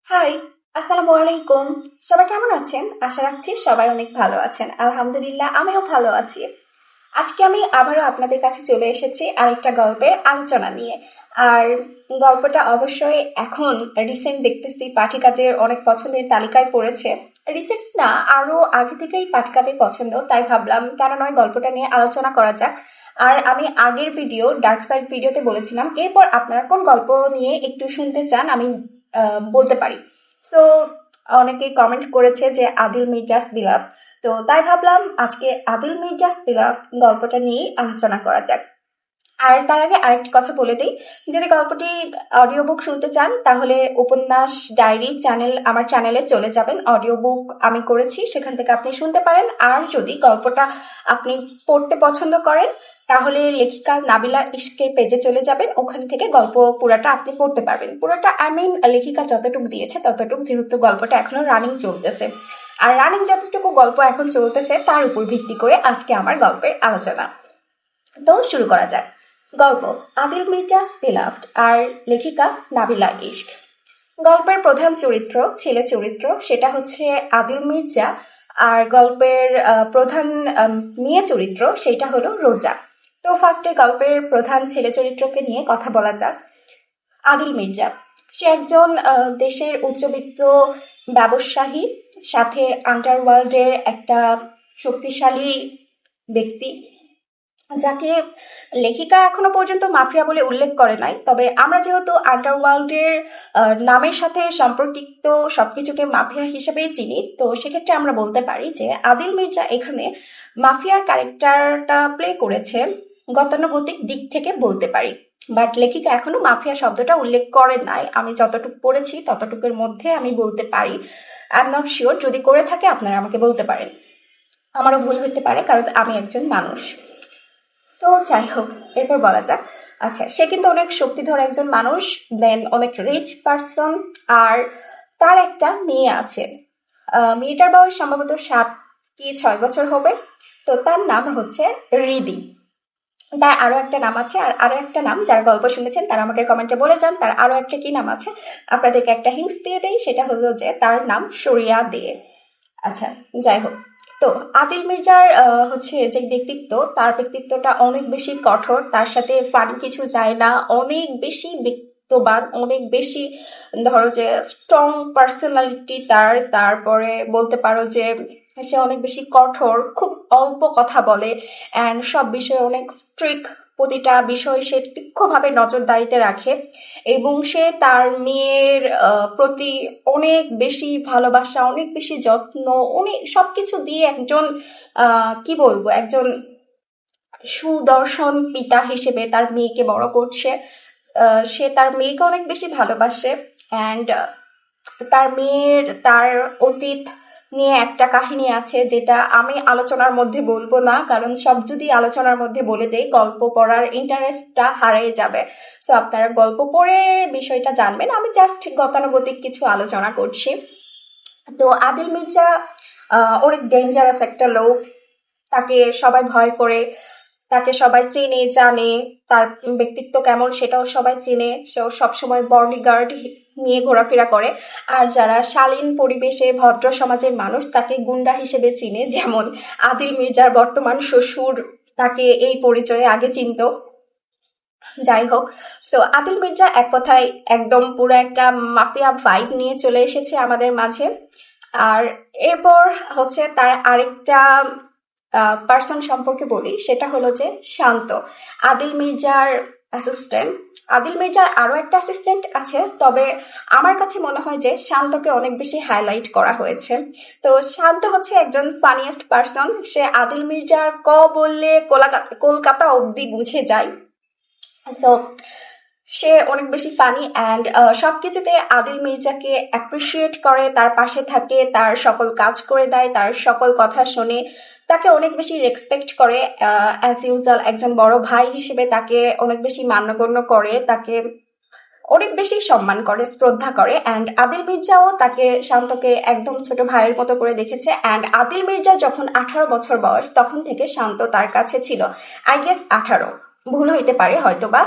High, আসসালামু আলাইকুম। সবাই কেমন আছেন? আশা রাখছি সবাই অনেক ভালো আছেন। আলহামদুলিল্লাহ, আমিও ভালো আছি। আজকে আমি আবারও আপনাদের কাছে চলে এসেছি আরেকটা গল্পের আলোচনা নিয়ে। আর গল্পটা অবশ্যই এখন রিসেন্ট দেখতেছি পাঠিকাদের অনেক পছন্দের তালিকায় পড়েছে। রিসেন্ট না, আরো আগে থেকেই পাঠিকাদের পছন্দ, তাই ভাবলাম কেন নয় গল্পটা নিয়ে আলোচনা করা যাক। আর আমি আগের ভিডিও ডার্ক সাইড ভিডিওতে বলেছিলাম এরপর আপনারা কোন গল্প নিয়ে একটু শুনতে চান আমি বলতে পারি। সো অনেকে কমেন্ট করেছে যে আদিল মির্জাস বিলাভ, তো তাই ভাবলাম আজকে আদিল মির্জাস বিলাভ গল্পটা নিয়ে আলোচনা করা যাক। আর তার আগে আরেকটি কথা বলে দিই, যদি গল্পটি অডিও বুক শুনতে চান তাহলে উপন্যাস ডায়েরি আমার চ্যানেলে চলে যাবেন। অডিও বুক আমি করেছি, সেখান থেকে আপনি শুনতে পারেন। আর যদি গল্পটা আপনি পড়তে পছন্দ করেন তাহলে লেখিকা নাবিলা ইশকের পেজে চলে যাবেন, ওখান থেকে গল্প পুরাটা আপনি পড়তে পারবেন। পুরোটা লেখিকা যতটুকু দিয়েছে ততটুকু, যেহেতু গল্পটা এখনো রানিং চলতেছে। আর রানিং যতটুকু গল্প এখন চলতেছে তার উপর ভিত্তি করে আজকে আমার গল্পের আলোচনা। তো শুরু করা যাক। গল্প আদিল মির্জাস বেলাভড, আর লেখিকা নাবিলা ইশক। গল্পের প্রধান চরিত্র, ছেলে চরিত্র, সেটা হচ্ছে আদিল মির্জা। আর গল্পের প্রধান মেয়ে চরিত্র সেটা হলো রোজা। তো ফার্স্টে গল্পের প্রধান ছেলে চরিত্রকে নিয়ে কথা বলা যাক। আদিল মির্জা, সে একজন দেশের উচ্চবিত্ত ব্যবসায়ী, সাথে আন্ডারওয়ার্ল্ডের একটা শক্তিশালী ব্যক্তি, যাকে লেখিকা এখনো পর্যন্ত মাফিয়া বলে উল্লেখ করে নাই, তবে আমরা যেহেতু আন্ডারওয়ার্ল্ডের নামের সাথে সম্পর্কিত সবকিছুকে মাফিয়া হিসেবেই চিনি, তো সেক্ষেত্রে আমরা বলতে পারি যে আদিল মির্জা এখানে মাফিয়ার ক্যারেক্টারটা প্লে করেছে গতানুগতিক দিক থেকে বলতে পারি। বাট লেখিকা এখনো মাফিয়া শব্দটা উল্লেখ করে নাই, আমি যতটুকু পড়েছি ততটুকুর মধ্যে আমি বলতে পারি। আই এম নট শিওর, যদি করে থাকে আপনারা আমাকে বলতে পারেন। আমারও ভুল হতে পারে, কারণ আমি একজন মানুষ। তো যাই হোক, এরপর বলা যাক। আচ্ছা, সে কিন্তু অনেক শক্তিধর একজন মানুষ, দেন অনেক রিচ পার্সন। আর তার একটা মেয়ে আছে। মেয়েটার বয়স সম্ভবত 7 কি 6 বছর হবে। তো তার নাম হচ্ছে রিদি। তার আরো একটা নাম আছে, আর আরো একটা নাম, যারা গল্প শুনেছেন তারা আমাকে কমেন্টে বলে যান তার আরো একটা কি নাম আছে। আপনাদেরকে একটা হিংস দিয়ে দেই, সেটা হলো যে তার নাম সরিয়া দে। আচ্ছা, যাই হোক। তো আদিল মির্জার হচ্ছে যে ব্যক্তিত্ব, তার ব্যক্তিত্বটা অনেক বেশি কঠোর, তার সাথে ফানি কিছু যায় না, অনেক বেশি ব্যক্তিত্ববান, অনেক বেশি ধরো যে স্ট্রং পার্সোনালিটি তার। তারপরে বলতে পারো যে সে অনেক বেশি কঠোর, খুব অল্প কথা বলে, অ্যান্ড সব বিষয়ে অনেক স্ট্রিক্ট। প্রতিটা বিষয় সে তীক্ষ্ণভাবে নজরদারিতে রাখে, এবং সে তার মেয়ের প্রতি অনেক বেশি ভালোবাসা, অনেক বেশি যত্ন, অনেক সবকিছু দিয়ে একজন কি বলবো, একজন সুদর্শন পিতা হিসেবে তার মেয়েকে বড় করছে। সে তার মেয়েকে অনেক বেশি ভালোবাসে। অ্যান্ড তার অতীত নিয়ে একটা কাহিনী আছে, যেটা আমি আলোচনার মধ্যে বলবো না, কারণ সব যদি আলোচনার মধ্যে বলে দেই গল্প পড়ার ইন্টারেস্টটা হারিয়ে যাবে। সো আপনারা গল্প পড়ে বিষয়টা জানবেন, আমি জাস্ট গতানুগতিক কিছু আলোচনা করছি। তো আদিল মির্জা অনেক ডেঞ্জারাস একটা লোক। তাকে সবাই ভয় করে, তাকে সবাই চেনে জানে, তার ব্যক্তিত্ব কেমন সেটাও সবাই চেনে। সে সবসময় বডিগার্ড নিয়ে ঘোরাফেরা করে। আর যারা শালীন পরিবেশে ভদ্র সমাজের মানুষ তাকে গুন্ডা হিসেবে চিনে, যেমন আদিল মির্জার বর্তমান শ্বশুর তাকে এই পরিচয়ে আগে চিনত। যাই হোক, সো আদিল মির্জা এক কথায় একদম পুরো একটা মাফিয়া ভাইব নিয়ে চলে এসেছে আমাদের মাঝে। আর এরপর হচ্ছে তার আরেকটা পার্সন সম্পর্কে বলি, সেটা হলো যে শান্ত, আদিল মির্জার অ্যাসিস্ট্যান্ট। আদিল মির্জার আরো একটা অ্যাসিস্ট্যান্ট আছে, তবে আমার কাছে মনে হয় যে শান্তকে অনেক বেশি হাইলাইট করা হয়েছে। তো শান্ত হচ্ছে একজন ফানিয়েস্ট পার্সন। সে আদিল মির্জার ক বললে কলকাতা অবধি বুঝে যায়। সো সে অনেক বেশি ফানি, অ্যান্ড সবকিছুতে আদিল মির্জাকে অ্যাপ্রিসিয়েট করে, তার পাশে থাকে, তার সকল কাজ করে দেয়, তার সকল কথা শোনে, তাকে অনেক বেশি রেসপেক্ট করে। অ্যাজ ইউজুয়াল একজন বড় ভাই হিসেবে তাকে অনেক বেশি মান্যগণ্য করে, তাকে অনেক বেশি সম্মান করে, শ্রদ্ধা করে। অ্যান্ড আদিল মির্জাও শান্তকে একদম ছোট ভাইয়ের মতো করে দেখেছে। অ্যান্ড আদিল মির্জা যখন 18 বছর বয়স তখন থেকে শান্ত তার কাছে ছিল, আই গেস 18। ভুল হইতে পারে হয়তোবা,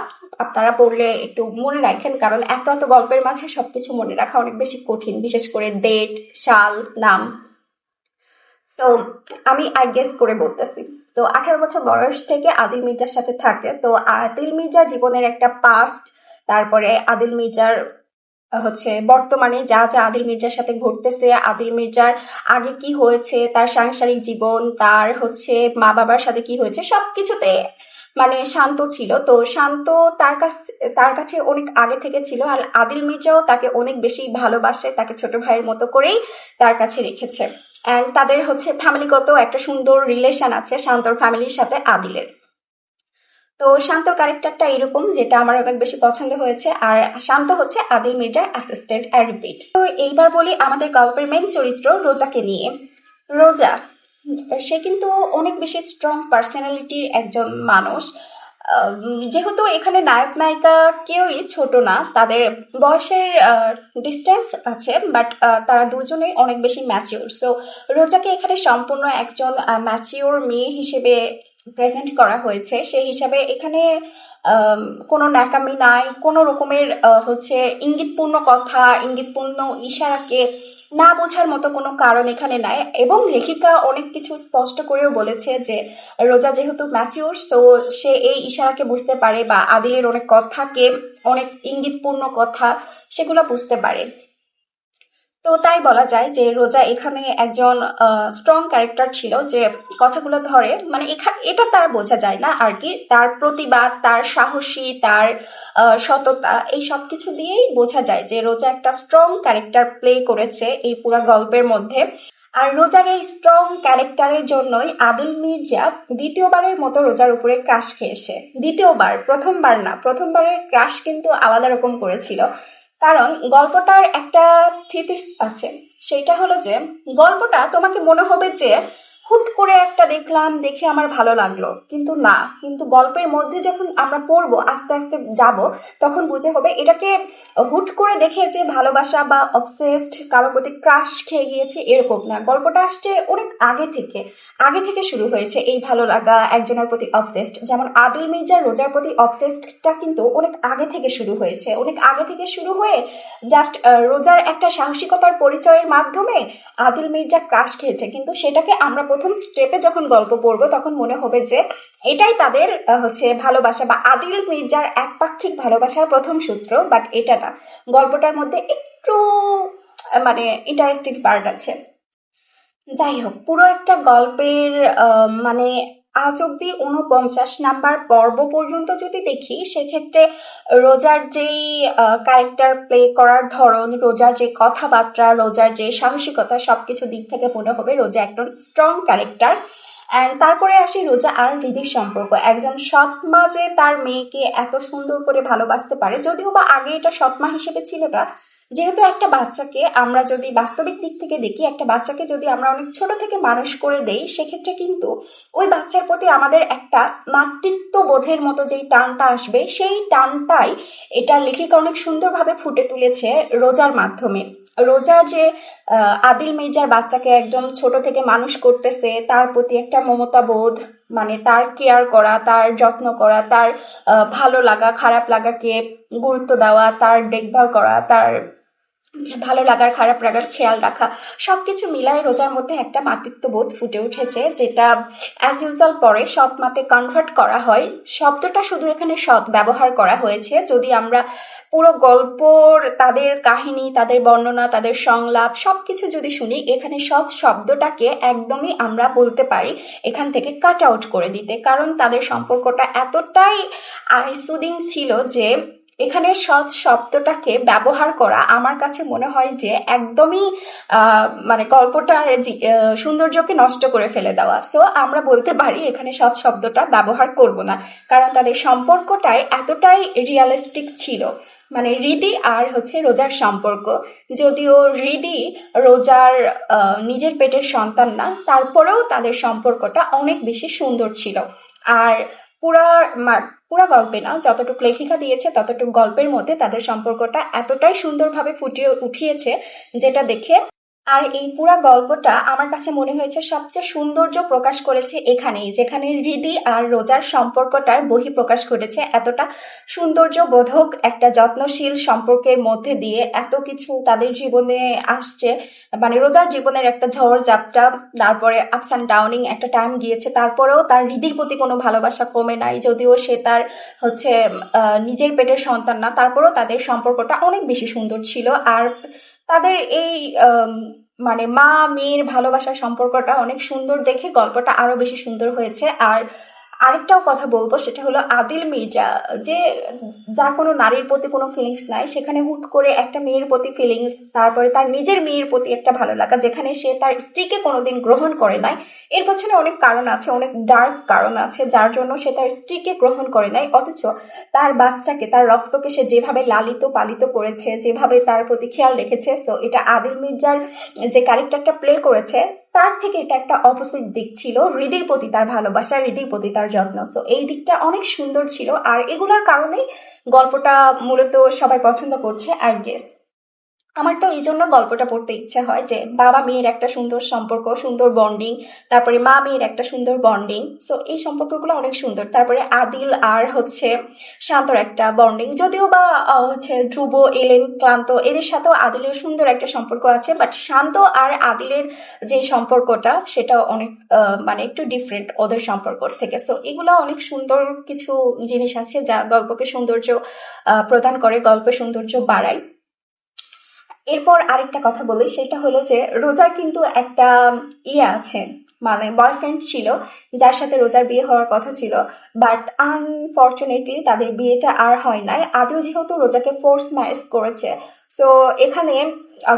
আপনারা পড়লে একটু মনে রাখেন, কারণ এত এত গল্পের মাঝে সবকিছু মনে রাখা অনেক বেশি কঠিন, বিশেষ করে ডেট, সাল, নাম। সো আমি আই গেস করে বলতেছি। তো 18 বছর বয়স থেকে আদিল মির্জার সাথে থাকে। তো আদিল মির্জার জীবনের একটা পাস্ট, তারপরে আদিল মির্জার হচ্ছে বর্তমানে যা যা আদিল মির্জার সাথে ঘটতেছে, আদিল মির্জার আগে কি হয়েছে, তার সাংসারিক জীবন, তার হচ্ছে মা বাবার সাথে কি হয়েছে, সবকিছুতে মানে শান্ত ছিল। তো শান্ত তার কাছে অনেক আগে থেকে ছিল, আর আদিল মির্জাও তাকে অনেক বেশি ভালোবাসে, তাকে ছোট ভাইয়ের মতো করেই তার কাছে রেখেছে। অ্যান্ড তাদের হচ্ছে ফ্যামিলিগত একটা সুন্দর রিলেশন আছে শান্তর ফ্যামিলির সাথে আদিলের। তো শান্তর ক্যারেক্টারটা এরকম, যেটা আমার অনেক বেশি পছন্দ হয়েছে। আর শান্ত হচ্ছে আদিল মির্জার অ্যাসিস্ট্যান্ট, আই রিপিট। তো এইবার বলি আমাদের গল্পের মেইন চরিত্র রোজাকে নিয়ে। রোজা, সে কিন্তু অনেক বেশি স্ট্রং পার্সোনালিটির একজন মানুষ। যেহেতু এখানে নায়ক নায়িকা কেউই ছোট না, তাদের বয়সের ডিস্টেন্স আছে, বাট তারা দুজনেই অনেক বেশি ম্যাচিওর। সো রোজাকে এখানে সম্পূর্ণ একজন ম্যাচিওর মেয়ে হিসেবে প্রেজেন্ট করা হয়েছে। সেই হিসাবে এখানে কোনো ন্যাকামি নাই, কোনো রকমের হচ্ছে ইঙ্গিতপূর্ণ কথা, ইঙ্গিতপূর্ণ ইশারাকে না বোঝার মতো কোনো কারণ এখানে নাই। এবং লেখিকা অনেক কিছু স্পষ্ট করেও বলেছে যে রোজা যেহেতু ম্যাচিওর, সো সে এই ইশারাকে বুঝতে পারে, বা আদিলের অনেক কথাকে, অনেক ইঙ্গিতপূর্ণ কথা, সেগুলো বুঝতে পারে। তো তাই বলা যায় যে রোজা এখানে একজন স্ট্রং ক্যারেক্টার ছিল, যে কথাগুলো ধরে, মানে এটা তারা বোঝা যায় না আর কি, তার প্রতিবাদ, তার সাহসী, তার সততা, এই সব কিছু দিয়েই বোঝা যায় যে রোজা একটা স্ট্রং ক্যারেক্টার প্লে করেছে এই পুরো গল্পের মধ্যে। আর রোজার এই স্ট্রং ক্যারেক্টারের জন্যই আদিল মির্জা দ্বিতীয়বারের মতো রোজার উপরে ক্রাশ খেয়েছে। দ্বিতীয়বার, প্রথমবার না, প্রথমবারের ক্রাশ কিন্তু আলাদা রকম করেছিল। কারণ গল্পটার একটা থিতিস আছে, সেটা হলো যে গল্পটা তোমাকে মনে হবে যে হুট করে একটা দেখলাম, দেখে আমার ভালো লাগলো, কিন্তু না, কিন্তু গল্পের মধ্যে যখন আমরা পড়বো, আস্তে আস্তে যাব, তখন বুঝে হবে এটাকে হুট করে দেখে যে ভালোবাসা বা অবসেসড, কারো প্রতি ক্রাশ খেয়ে গিয়েছে এরকম না। গল্পটা আসছে অনেক আগে থেকে শুরু হয়েছে এই ভালো লাগা, একজনের প্রতি অবসেসড। যেমন আদিল মির্জার রোজার প্রতি অবসেসডটা কিন্তু অনেক আগে থেকে শুরু হয়েছে, অনেক আগে থেকে শুরু হয়ে জাস্ট রোজার একটা সাহসিকতার পরিচয়ের মাধ্যমে আদিল মির্জা ক্রাশ খেয়েছে। কিন্তু সেটাকে আমরা প্রথম স্টেপে যখন গল্প পড়বো, তখন মনে হবে যে এটাই তাদের হচ্ছে ভালোবাসা, বা আদিল মির্জার একপাক্ষিক ভালোবাসার প্রথম সূত্র। বাট এটা না, গল্পটার মধ্যে একটু মানে ইন্টারেস্টিং পার্ট আছে। যাই হোক, পুরো একটা গল্পের মানে আজ অব্দি 49 নাম্বার পর্ব পর্যন্ত যদি দেখি, সেক্ষেত্রে রোজার যেই ক্যারেক্টার প্লে করার ধরন, রোজার যে কথাবার্তা, রোজার যে সাহসিকতা, সবকিছু দিক থেকে মনে হবে রোজা একজন স্ট্রং ক্যারেক্টার। অ্যান্ড তারপরে আসি রোজা আর হৃদির সম্পর্ক। একজন সৎ মা যে তার মেয়েকে এত সুন্দর করে ভালোবাসতে পারে, যদিও বা আগে এটা সৎ মা হিসেবে ছিল না। যেহেতু একটা বাচ্চাকে আমরা যদি বাস্তবিক দিক থেকে দেখি, একটা বাচ্চাকে যদি আমরা অনেক ছোট থেকে মানুষ করে দেই, সেক্ষেত্রে কিন্তু ওই বাচ্চার প্রতি আমাদের একটা মাতৃত্ব বোধের মতো যেই টানটা আসবে, সেই টানটাই এটা লেখিকা অনেক সুন্দরভাবে ফুটে তুলেছে রোজার মাধ্যমে। রোজা যে আদিল মির্জার বাচ্চাকে একদম ছোট থেকে মানুষ করতেছে, তার প্রতি একটা মমতা বোধ, মানে তার কেয়ার করা, তার যত্ন করা, তার ভালো লাগা খারাপ লাগাকে গুরুত্ব দেওয়া, তার দেখভাল করা, তার ভালো লাগার খারাপ লাগার খেয়াল রাখা, সবকিছু মিলায় রোজার মধ্যে একটা মাতৃত্ববোধ ফুটে উঠেছে, যেটা অ্যাজ ইউজুয়াল পরে সৎ মাতে কনভার্ট করা হয়। শব্দটা শুধু এখানে সৎ ব্যবহার করা হয়েছে। যদি আমরা পুরো গল্পর তাদের কাহিনী, তাদের বর্ণনা, তাদের সংলাপ সবকিছু যদি শুনি, এখানে সৎ শব্দটাকে একদমই আমরা বলতে পারি এখান থেকে কাট আউট করে দিতে, কারণ তাদের সম্পর্কটা এতটাই সুদিং ছিল যে এখানে সৎ শব্দটাকে ব্যবহার করা আমার কাছে মনে হয় যে একদমই মানে গল্পটার সৌন্দর্যকে নষ্ট করে ফেলে দেওয়া। সো আমরা বলতে পারি এখানে সৎ শব্দটা ব্যবহার করব না, কারণ তাদের সম্পর্কটাই এতটাই রিয়ালিস্টিক ছিল। মানে হৃদি আর হচ্ছে রোজার সম্পর্ক, যদিও হৃদি রোজার নিজের পেটের সন্তান না, তারপরেও তাদের সম্পর্কটা অনেক বেশি সুন্দর ছিল। আর পুরা পুরা গল্পে না, যতটুকু লেখিকা দিয়েছে ততটুকু গল্পের মধ্যে তাদের সম্পর্কটা এতটাই সুন্দরভাবে ফুটিয়ে উঠিয়েছে, যেটা দেখে আর এই পুরা গল্পটা আমার কাছে মনে হয়েছে সবচেয়ে সৌন্দর্য প্রকাশ করেছে এখানেই, যেখানে হৃদি আর রোজার সম্পর্কটার বহিঃপ্রকাশ ঘটেছে। এতটা সৌন্দর্য বোধক একটা যত্নশীল সম্পর্কের মধ্যে দিয়ে এত কিছু তাদের জীবনে আসছে, মানে রোজার জীবনের একটা ঝড় ঝাপটা, তারপরে আপস অ্যান্ড ডাউনিং একটা টাইম গিয়েছে, তারপরেও তার হৃদির প্রতি কোনো ভালোবাসা কমে নাই, যদিও সে তার হচ্ছে নিজের পেটের সন্তান না, তারপরেও তাদের সম্পর্কটা অনেক বেশি সুন্দর ছিল। আর তাদের এই মানে মা মেয়ের ভালোবাসার সম্পর্কটা অনেক সুন্দর দেখে গল্পটা আরো বেশি সুন্দর হয়েছে। আর আরেকটাও কথা বলবো, সেটা হলো আদিল মির্জা, যে যার কোনো নারীর প্রতি কোনো ফিলিংস নাই, সেখানে হুট করে একটা মেয়ের প্রতি ফিলিংস, তারপরে তার নিজের মেয়ের প্রতি একটা ভালো লাগা, যেখানে সে তার স্ত্রীকে কোনোদিন গ্রহণ করে নাই। এর পেছনে অনেক কারণ আছে, অনেক ডার্ক কারণ আছে, যার জন্য সে তার স্ত্রীকে গ্রহণ করে নাই, অথচ তার বাচ্চাকে, তার রক্তকে সে যেভাবে লালিত পালিত করেছে, যেভাবে তার প্রতি খেয়াল রেখেছে, সো এটা আদিল মির্জার যে ক্যারেক্টারটা প্লে করেছে তার থেকে এটা একটা অপোজিট দিক ছিল, হৃদির প্রতি তার ভালোবাসা, হৃদির প্রতি তার যত্ন। সো এই দিকটা অনেক সুন্দর ছিল, আর এগুলোর কারণেই গল্পটা মূলত সবাই পছন্দ করছে আই গেস। আমার তো এই জন্য গল্পটা পড়তে ইচ্ছে হয় যে বাবা মেয়ের একটা সুন্দর সম্পর্ক, সুন্দর বন্ডিং, তারপরে মা মেয়ের একটা সুন্দর বন্ডিং, সো এই সম্পর্কগুলো অনেক সুন্দর। তারপরে আদিল আর হচ্ছে শান্তর একটা বন্ডিং, যদিও বা হচ্ছে ধ্রুব, এলেন, ক্লান্ত এদের সাথেও আদিলের সুন্দর একটা সম্পর্ক আছে, বাট শান্ত আর আদিলের যে সম্পর্কটা সেটা অনেক মানে একটু ডিফারেন্ট ওদের সম্পর্ক থেকে। সো এগুলো অনেক সুন্দর কিছু জিনিস আছে যা গল্পকে সৌন্দর্য প্রদান করে, গল্পের সৌন্দর্য বাড়ায়। এরপর আরেকটা কথা বলি, সেটা হলো যে রোজার কিন্তু একটা ইয়ে আছে, মানে বয়ফ্রেন্ড ছিল যার সাথে রোজার বিয়ে হওয়ার কথা ছিল, বাট আনফর্চুনেটলি তাদের বিয়েটা আর হয় নাই। আদিল যেহেতু রোজাকে ফোর্স ম্যারেজ করেছে, সো এখানে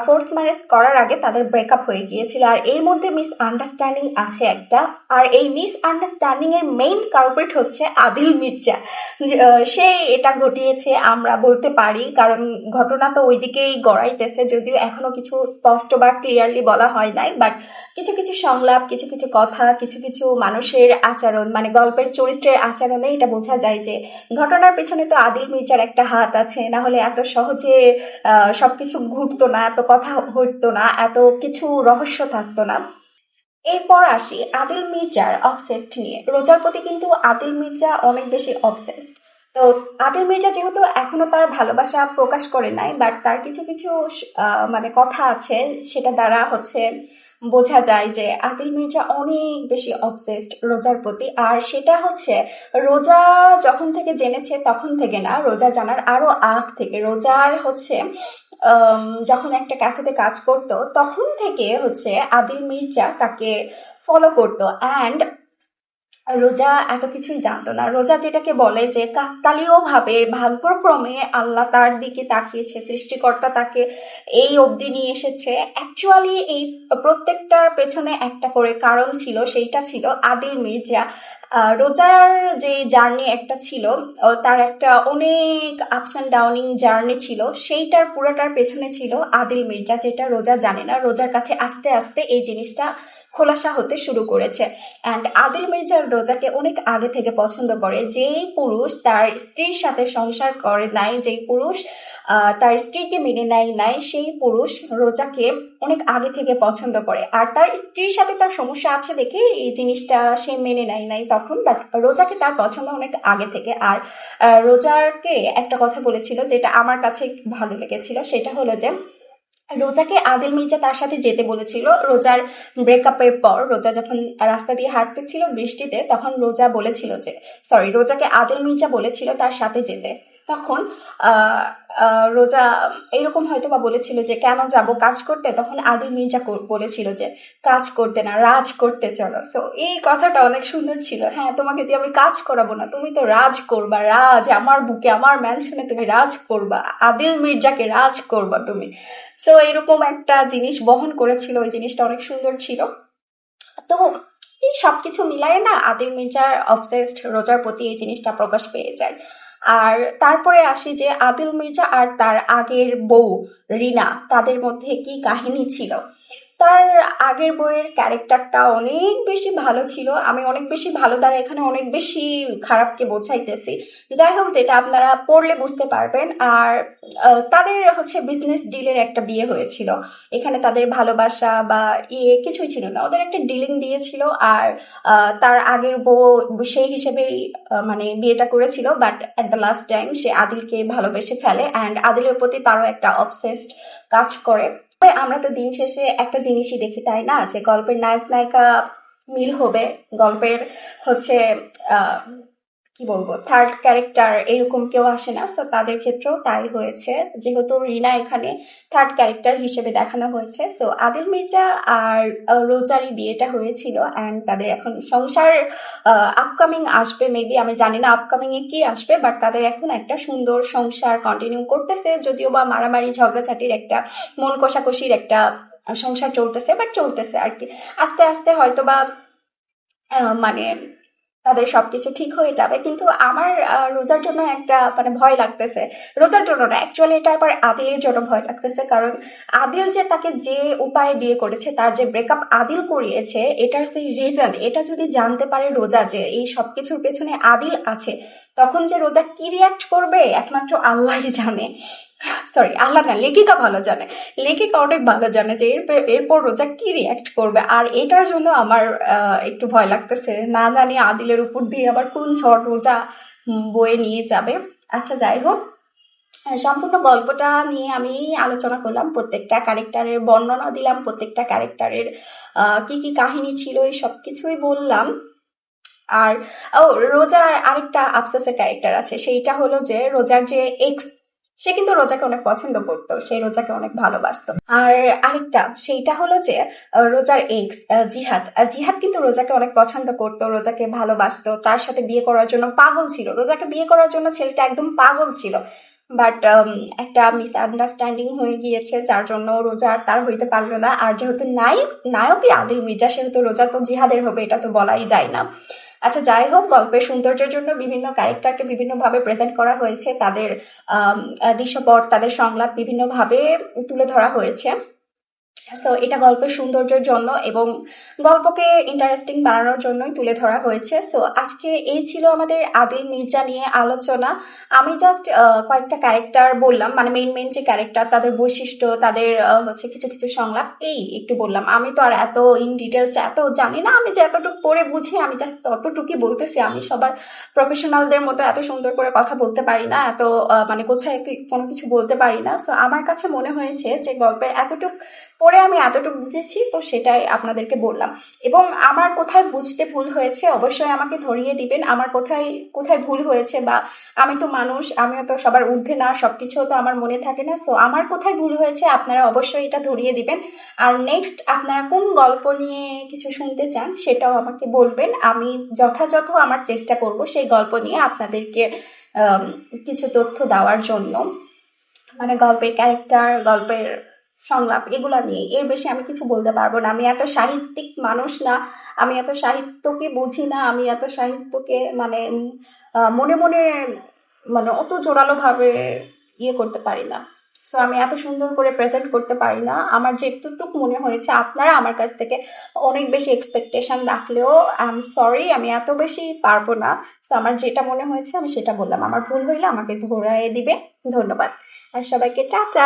ফোর্স ম্যারেজ করার আগে তাদের ব্রেকআপ হয়ে গিয়েছিল, আর এর মধ্যে মিস আন্ডারস্ট্যান্ডিং আছে একটা। আর এই মিস আন্ডারস্ট্যান্ডিং এর মেইন কালপ্রিট হচ্ছে আদিল মির্জা। সে এটা ঘটিয়েছে আমরা বলতে পারি, কারণ ঘটনা তো ওইদিকেই গড়াইতেছে, যদিও এখনো কিছু স্পষ্ট বা ক্লিয়ারলি বলা হয় নাই, বাট কিছু কিছু সংলাপ, কিছু কিছু কথা, কিছু কিছু মানুষের আচরণ, মানে গল্পের চরিত্রের আচরণে এটা বোঝা যায় যে ঘটনার পেছনে তো আদিল মির্জার একটা হাত আছে, না হলে এত সহজে সবকিছু ঘুরতো না, এত কথা হইতো না, এত কিছু রহস্য থাকতো না। এরপর আসি আদিল মির্জার অবসেসড নিয়ে। রোজার প্রতি কিন্তু আদিল মির্জা অনেক বেশি অবসেসড। তো আদিল মির্জা যেহেতু এখনো তার ভালোবাসা প্রকাশ করে নাই, বাট তার কিছু কিছু মানে কথা আছে, সেটা দ্বারা হচ্ছে বোঝা যায় যে আদিল মির্জা অনেক বেশি অবসেসড রোজার প্রতি। আর সেটা হচ্ছে রোজা যখন থেকে জেনেছে তখন থেকে না, রোজা জানার আরো আগ থেকে, রোজার হচ্ছে যখন একটা ক্যাফেতে কাজ করতো তখন থেকে হচ্ছে আদিল মির্জা তাকে ফলো করতো। অ্যান্ড রোজা এত কিছুই জানতো না। রোজা যেটাকে বলে যে কাকতালীয় ভাবে ভাগ্যক্রমে আল্লাহ তার দিকে তাকিয়েছে, সৃষ্টিকর্তা তাকে এই অবধি নিয়ে এসেছে, অ্যাকচুয়ালি এই প্রত্যেকটার পেছনে একটা করে কারণ ছিল, সেইটা ছিল আদিল মির্জা। রোজার যে জার্নি একটা ছিল, তার একটা অনেক আপস অ্যান্ড ডাউনিং জার্নি ছিল, সেইটার পুরোটার পেছনে ছিল আদিল মির্জা, যেটা রোজা জানে না। রোজার কাছে আস্তে আস্তে এই জিনিসটা খোলাসা হতে শুরু করেছে। অ্যান্ড আদিল মির্জা রোজাকে অনেক আগে থেকে পছন্দ করে। যেই পুরুষ তার স্ত্রীর সাথে সংসার করে নাই, যেই পুরুষ তার স্ত্রীকে মেনে নেয় নাই, সেই পুরুষ রোজাকে অনেক আগে থেকে পছন্দ করে। আর তার স্ত্রীর সাথে তার সমস্যা আছে দেখে এই জিনিসটা সে মেনে নেয় নাই তখন, বাট রোজাকে তার পছন্দ অনেক আগে থেকে। আর রোজাকে একটা কথা বলেছিল যেটা আমার কাছে ভালো লেগেছিল, সেটা হলো যে রোজাকে আদিল মির্জা তার সাথে যেতে বলেছিল রোজার ব্রেকআপের পর। রোজা যখন রাস্তা দিয়ে হাঁটতেছিল বৃষ্টিতে, তখন রোজা বলেছিল যে, সরি, রোজাকে আদিল মির্জা বলেছিল তার সাথে যেতে। তখন রোজা এরকম হয়তো বা বলেছিল যে কেন যাব, কাজ করতে। তখন আদিল মির্জা বলেছিল যে কাজ করতে না, রাজ করতে চলো। সো এই কথাটা অনেক সুন্দর ছিল। হ্যাঁ, তোমাকে দিয়ে আমি কাজ করাবো না, তুমি তো রাজ করবা, রাজ আমার বুকে, আমার ম্যানশনে তুমি রাজ করবা, আদিল মির্জাকে রাজ করবা তুমি। সো এরকম একটা জিনিস বহন করেছিল, ওই জিনিসটা অনেক সুন্দর ছিল। তো এই সবকিছু মিলাই না আদিল মির্জার অবসেসড রোজার প্রতি এই জিনিসটা প্রকাশ পেয়ে যায়। আর তারপরে আসি যে আদিল মির্জা আর তার আগের বউ রিনা, তাদের মধ্যে কি কাহিনী ছিল। তার আগের বইয়ের ক্যারেক্টারটা অনেক বেশি ভালো ছিল। আমি অনেক বেশি ভালো দ্বারা এখানে অনেক বেশি খারাপকে বোঝাইতেছি। যাই হোক, যেটা আপনারা পড়লে বুঝতে পারবেন। আর তাদের হচ্ছে বিজনেস ডিলের একটা বিয়ে হয়েছিল। এখানে তাদের ভালোবাসা বা কিছুই ছিল না, ওদের একটা ডিলিং বিয়ে ছিল। আর তার আগের বউ সেই হিসেবেই মানে বিয়েটা করেছিল, but at the last time সে আদিলকে ভালোবেসে ফেলে অ্যান্ড আদিলের প্রতি তারও একটা অবসেসড কাজ করে। তবে আমরা তো দিন শেষে একটা জিনিসই দেখি, তাই না, যে গল্পের নায়ক নায়িকা মিল হবে, গল্পের হচ্ছে আহ কি বলবো থার্ড ক্যারেক্টার এরকম কেউ আসে না। সো তাদের ক্ষেত্রেও তাই হয়েছে, যেহেতু রিনা এখানে থার্ড ক্যারেক্টার হিসেবে দেখানো হয়েছে। সো আদিল মির্জা আর রোজারই বিয়েটা হয়েছিল অ্যান্ড তাদের এখন সংসার আপকামিং আসবে মেবি, আমি জানি না আপকামিং এ কি আসবে, বাট তাদের এখন একটা সুন্দর সংসার কন্টিনিউ করতেছে, যদিও বা মারামারি ঝগড়াঝাটির একটা মন কষাকষির একটা সংসার চলতেছে, বাট চলতেছে আর কি। আস্তে আস্তে হয়তো বা মানে তাদের সবকিছু ঠিক হয়ে যাবে। কিন্তু আমার রোজার জন্য একটা মানে ভয় লাগতেছে। রোজার জন্য না, অ্যাকচুয়ালি এটা আবার আদিলের জন্য ভয় লাগতেছে, কারণ আদিল যে তাকে যে উপায়ে বিয়ে করেছে, তার যে ব্রেকআপ আদিল করিয়েছে, এটার সেই রিজন এটা যদি জানতে পারে রোজা যে এই সবকিছুর পেছনে আদিল আছে, তখন যে রোজা কি রিয়াক্ট করবে একমাত্র আল্লাহই জানে। সরি, আল্লাহ না, লেখিকা ভালো জানে। লেখিকা অনেক ভালো জানে যে এরপর রোজা কি রিয়াক্ট করবে। আর এটার জন্য আমার একটু ভয় লাগতেছে, না জানি আদিলের উপর দিয়ে আবার কোন ঝড় রোজা বয়ে নিয়ে যাবে। আচ্ছা, যাই হোক, সম্পূর্ণ গল্পটা নিয়ে আমি আলোচনা করলাম, প্রত্যেকটা ক্যারেক্টারের বর্ণনা দিলাম, প্রত্যেকটা ক্যারেক্টারের কি কি কাহিনী ছিল এই সব কিছুই বললাম। আর ও, রোজার আরেকটা আফসোসের ক্যারেক্টার আছে, সেইটা হলো যে রোজার যে এক্স, সে কিন্তু রোজাকে অনেক পছন্দ করতো, সে রোজাকে অনেক ভালোবাসতো। আর আরেকটা সেইটা হলো যে রোজার এক্স জিহাদ, জিহাদ কিন্তু রোজাকে অনেক পছন্দ করতো, রোজাকে ভালোবাসতো, তার সাথে বিয়ে করার জন্য পাগল ছিল, রোজাকে বিয়ে করার জন্য ছেলেটা একদম পাগল ছিল। বাট একটা মিসআন্ডারস্ট্যান্ডিং হয়ে গিয়েছে, যার জন্য রোজা আর তার হইতে পারলো না। আর যেহেতু নায়কই আদিল মির্জা, সেহেতু রোজা তো জিহাদের হবে, এটা তো বলাই যায় না। আচ্ছা, যাই হোক, গল্পের সৌন্দর্যের জন্য বিভিন্ন ক্যারেক্টারকে বিভিন্নভাবে প্রেজেন্ট করা হয়েছে, তাদের দৃশ্যপট, তাদের সংলাপ বিভিন্নভাবে তুলে ধরা হয়েছে। সো এটা গল্পের সৌন্দর্যের জন্য এবং গল্পকে ইন্টারেস্টিং বানানোর জন্যই তুলে ধরা হয়েছে। সো আজকে এই ছিল আমাদের আদিল মির্জা নিয়ে আলোচনা। আমি জাস্ট কয়েকটা ক্যারেক্টার বললাম, মানে মেইন মেইন যে ক্যারেক্টার, তাদের বৈশিষ্ট্য, তাদের হচ্ছে কিছু কিছু সংলাপ এই একটু বললাম। আমি তো আর এত ইন ডিটেলস এত জানি না, আমি যে এতটুকু পড়ে বুঝি আমি জাস্ট ততটুকুই বলতেছি। আমি সবার প্রফেশনালদের মতো এত সুন্দর করে কথা বলতে পারি না, এত মানে কোথায় কোনো কিছু বলতে পারি না। সো আমার কাছে মনে হয়েছে যে গল্পের এতটুকু পরে আমি এতটুকু বুঝেছি, তো সেটাই আপনাদেরকে বললাম। এবং আমার কোথায় বুঝতে ভুল হয়েছে অবশ্যই আমাকে ধরিয়ে দিবেন, আমার কোথায় কোথায় ভুল হয়েছে, বা আমি তো মানুষ, আমিও তো সবার ঊর্ধ্বে না, সবকিছু তো আমার মনে থাকে না। সো আমার কোথায় ভুল হয়েছে আপনারা অবশ্যই এটা ধরিয়ে দিবেন। আর নেক্সট আপনারা কোন গল্প নিয়ে কিছু শুনতে চান সেটাও আমাকে বলবেন, আমি যথাযথ আমার চেষ্টা করব সেই গল্প নিয়ে আপনাদেরকে কিছু তথ্য দেওয়ার জন্য। মানে গল্পের ক্যারেক্টার, গল্পের সংলাপ এগুলা নিয়ে, এর বেশি আমি কিছু বলতে পারবো না। আমি এত সাহিত্যিক মানুষ না, আমি এত সাহিত্যকে বুঝি না, আমি এত সাহিত্যকে মানে মনে মনে মানে অত জোরালো ভাবে করতে পারি না। সো আমি এত সুন্দর করে প্রেজেন্ট করতে পারি না। আমার যেটুকু মনে হয়েছে, আপনারা আমার কাছ থেকে অনেক বেশি এক্সপেকটেশন রাখলেও আই এম সরি, আমি এত বেশি পারবো না। সো আমার যেটা মনে হয়েছে আমি সেটা বললাম, আমার ভুল হইলে আমাকে ধরায় দিবে। ধন্যবাদ আর সবাইকে টাটা।